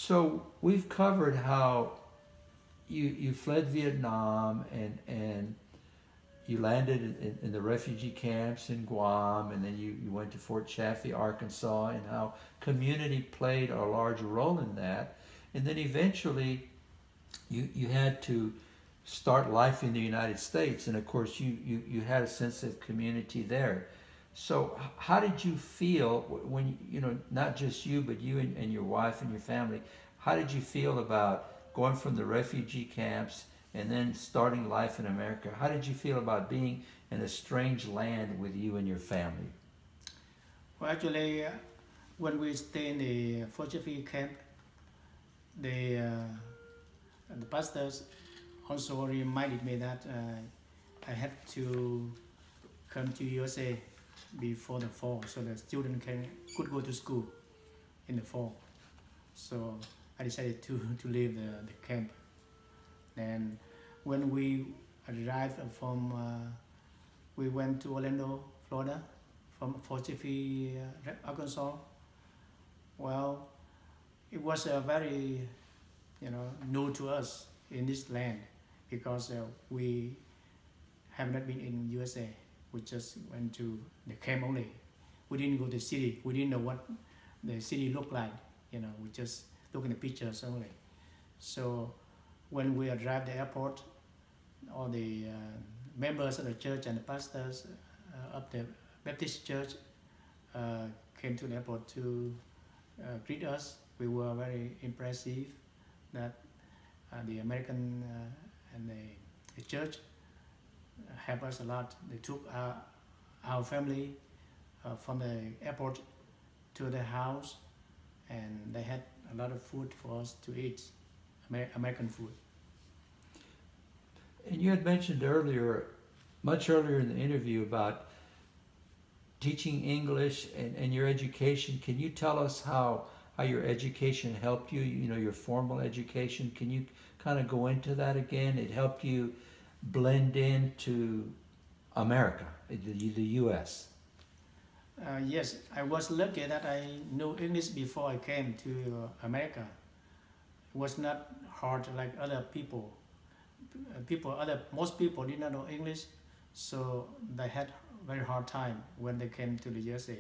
So we've covered how you fled Vietnam and you landed in the refugee camps in Guam, and then you went to Fort Chaffee, Arkansas, and how community played a large role in that. And then eventually you had to start life in the United States, and of course you had a sense of community there. So how did you feel when, not just you, but you and your wife and your family, how did you feel about going from the refugee camps and then starting life in America? How did you feel about being in a strange land with you and your family? Well, actually, when we stay in the Fort camp, the the pastors also reminded me that I had to come to USA before the fall, so the student could go to school in the fall. So I decided to leave the camp. And when we arrived we went to Orlando, Florida, from Fort Chaffee, Arkansas. Well, it was very, new to us in this land because we have not been in USA. We just went to the camp only. We didn't go to the city. We didn't know what the city looked like. We just look in the pictures only. So when we arrived at the airport, all the members of the church and the pastors of the Baptist church came to the airport to greet us. We were very impressive that the American and the church helped us a lot. They took our family from the airport to the house, and they had a lot of food for us to eat, American food. And you had mentioned earlier, much earlier in the interview, about teaching English and your education. Can you tell us how your education helped you, your formal education? Can you kind of go into that again? It helped you blend into America, the U.S. Yes, I was lucky that I knew English before I came to America. It was not hard like other people. Most people did not know English, so they had very hard time when they came to the USA.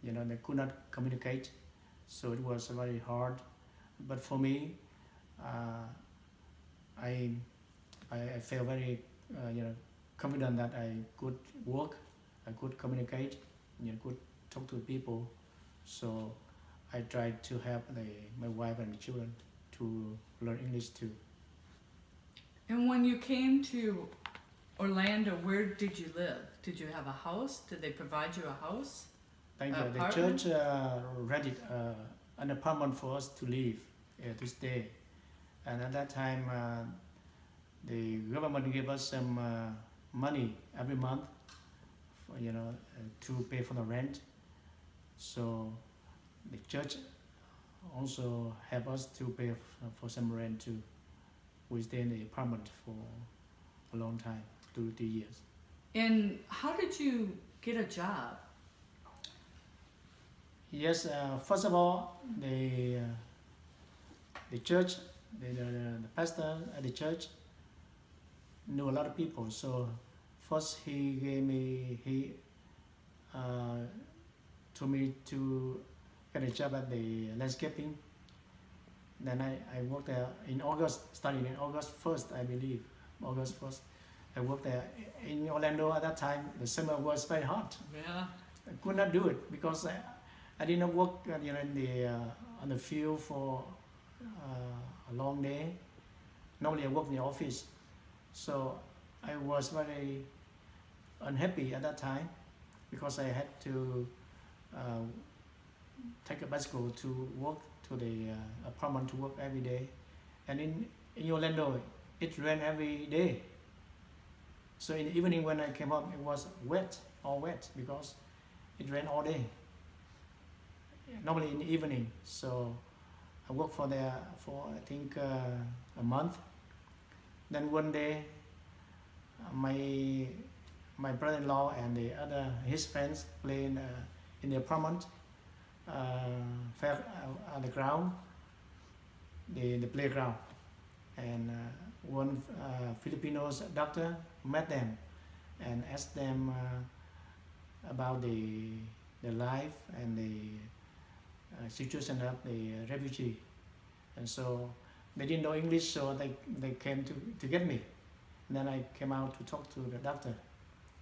They could not communicate, so it was very hard. But for me, I felt very confident that I could work, I could communicate, could talk to people. So I tried to help my wife and my children to learn English too. And when you came to Orlando, where did you live? Did you have a house? Did they provide you a house? Thank you. The church rented an apartment for us to live, to stay. And at that time, the government gave us some money every month, for, to pay for the rent. So the church also helped us to pay for some rent too. We stayed in the apartment for a long time, 2 to 3 years. And how did you get a job? Yes, first of all, the church, the pastor at the church knew a lot of people. So first he told me to get a job at the landscaping. Then I worked there in August, starting in August 1st, I believe, August 1st. I worked there in Orlando at that time. The summer was very hot. Yeah. I could not do it because I did not work on the field for a long day. Normally I work in the office. So I was very unhappy at that time because I had to take a bicycle to work to the apartment to work every day. And in Orlando, it rained every day. So in the evening when I came home, it was all wet because it rained all day. Normally in the evening. So I worked for I think a month. Then one day, my brother-in-law and his friends playing in the apartment, fell on the ground, the playground, and one Filipino doctor met them and asked them about the life and the situation of the refugee, and so they didn't know English, so they came to get me. And then I came out to talk to the doctor,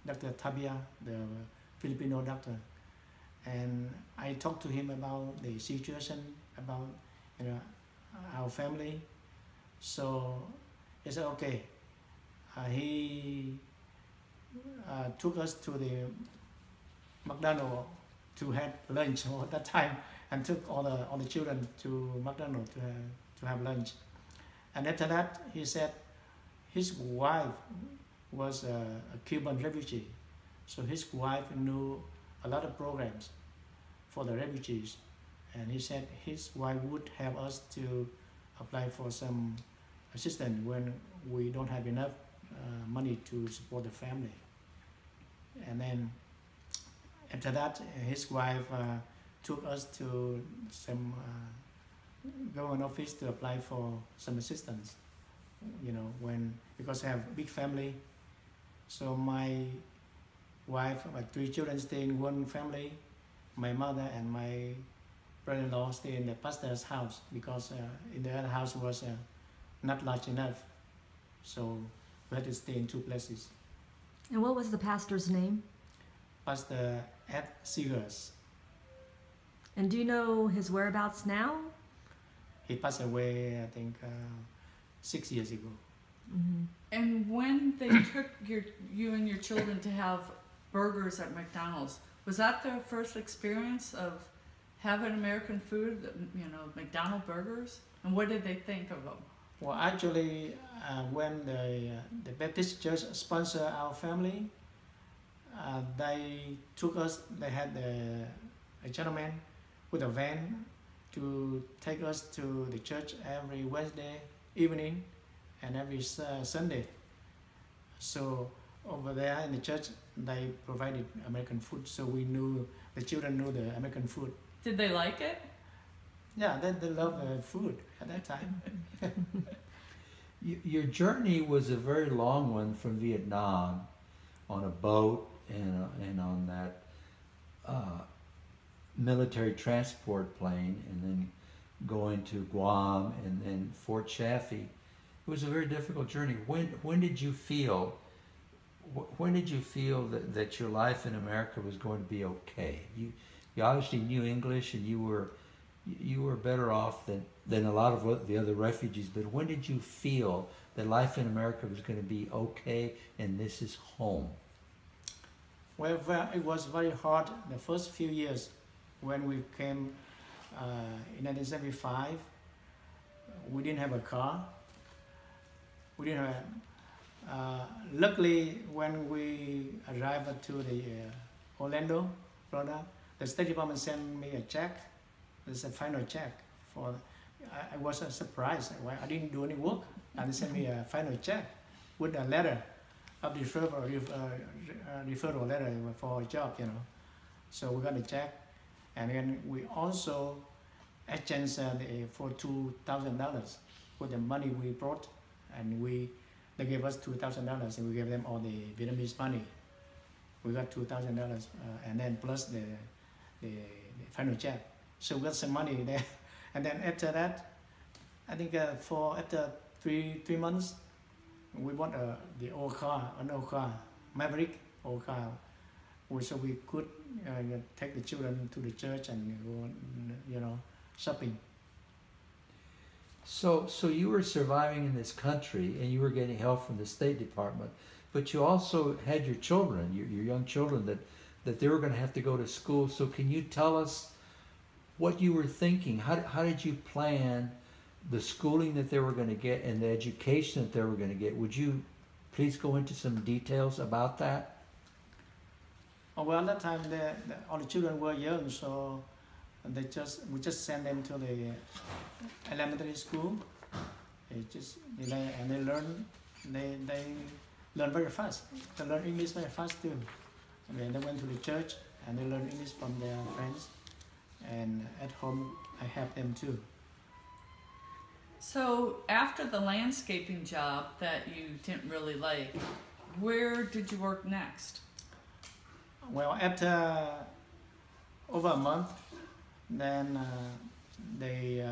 Dr. Tabia, the Filipino doctor, and I talked to him about the situation, about our family. So he said okay. He took us to the McDonald's to have lunch at that time, and took all the children to McDonald's to have lunch. And after that, he said his wife was a Cuban refugee, so his wife knew a lot of programs for the refugees, and he said his wife would help us to apply for some assistance when we don't have enough money to support the family. And then after that, his wife took us to some government office to apply for some assistance, because I have a big family. So my wife, my 3 children stay in one family. My mother and my brother-in-law stay in the pastor's house, because in the other house was not large enough. So we had to stay in 2 places. And what was the pastor's name? Pastor Ed Seegers. And do you know his whereabouts now? He passed away, I think, 6 years ago. Mm-hmm. And when they took you and your children to have burgers at McDonald's, was that their first experience of having American food, McDonald's burgers? And what did they think of them? Well, actually, when the Baptist Church sponsored our family, they took us. They had a gentleman with a van to take us to the church every Wednesday evening and every Sunday. So over there in the church, they provided American food, so the children knew the American food. Did they like it? Yeah, they loved the food at that time. Your journey was a very long one from Vietnam on a boat and on that military transport plane, and then going to Guam and then Fort Chaffee. It was a very difficult journey. When did you feel that your life in America was going to be okay? You obviously knew English, and you were better off than a lot of the other refugees, but when did you feel that life in America was going to be okay and this is home? Well, it was very hard the first few years when we came in 1975. We didn't have a car. We didn't have. Luckily, when we arrived to the Orlando, Florida, the State Department sent me a check. It's a final check for. I was surprised. I didn't do any work, and they sent me a final check with a letter of referral letter for a job, So we got a check, and then we also exchanged for $2,000 with the money we brought, and they gave us $2,000, and we gave them all the Vietnamese money. We got $2,000, and then plus the final check. So we got some money there, and then after that, I think after three months, we bought an old car, Maverick old car, so we could take the children to the church and go, shopping. So you were surviving in this country, and you were getting help from the State Department, but you also had your children, your young children, that they were going to have to go to school. So can you tell us what you were thinking? How did you plan the schooling that they were going to get and the education that they were going to get? Would you please go into some details about that? Well, at that time, all the children were young, so we just sent them to the elementary school. And they learn very fast. They learn English very fast too. And then they went to the church and they learned English from their friends. And at home, I helped them too. So after the landscaping job that you didn't really like, where did you work next? Well, after over a month, then the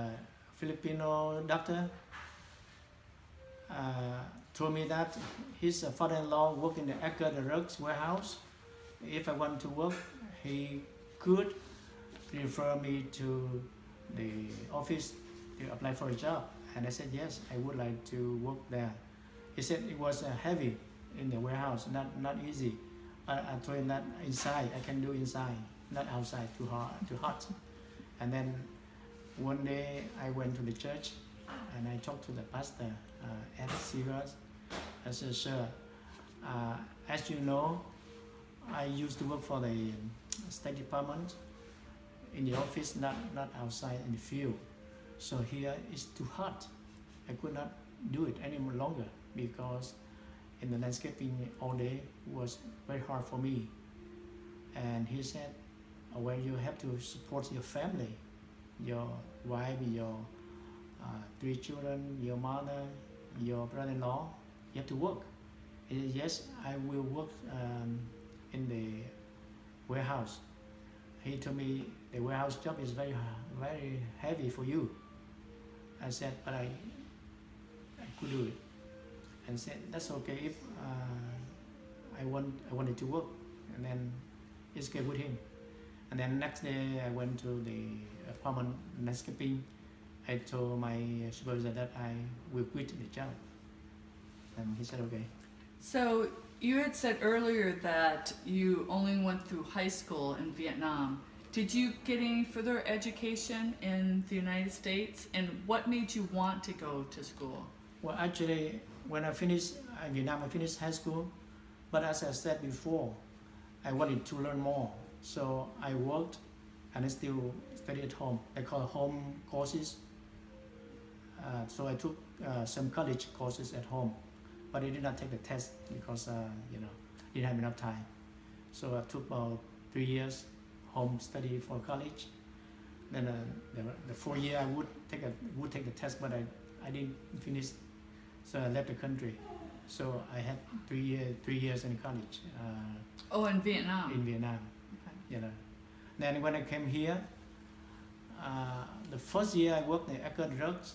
Filipino doctor told me that his father-in-law worked in the Eckerd Rugs warehouse. If I want to work, he could refer me to the office to apply for a job. And I said, yes, I would like to work there. He said it was heavy in the warehouse, not easy. I told him that inside, I can do inside, not outside, too hot. And then one day I went to the church and I talked to the pastor, Ed Seegers. I said, sir, as you know, I used to work for the State Department in the office, not outside in the field. So here it's too hot. I could not do it any longer because in the landscaping all day was very hard for me. And he said, well, you have to support your family, your wife, your 3 children, your mother, your brother-in-law. You have to work. He said, yes, I will work in the warehouse. He told me the warehouse job is very heavy for you. I said, but I could do it. And said, that's okay if I wanted to work. And then it's good with him. And then next day I went to the permanent landscaping. I told my supervisor that I will quit the job. And he said, okay. So you had said earlier that you only went through high school in Vietnam. Did you get any further education in the United States? And what made you want to go to school? Well, actually, when I finished in Vietnam, I finished high school. But as I said before, I wanted to learn more. So I worked and I still studied at home. I call home courses. So I took some college courses at home, but I did not take the test because didn't have enough time. So I took about 3 years home study for college. Then the 4th year I would take the test, but I didn't finish. So I left the country. So I had 3 years in college. In Vietnam. In Vietnam. Okay. Then when I came here, the first year I worked in Eckerd Rugs.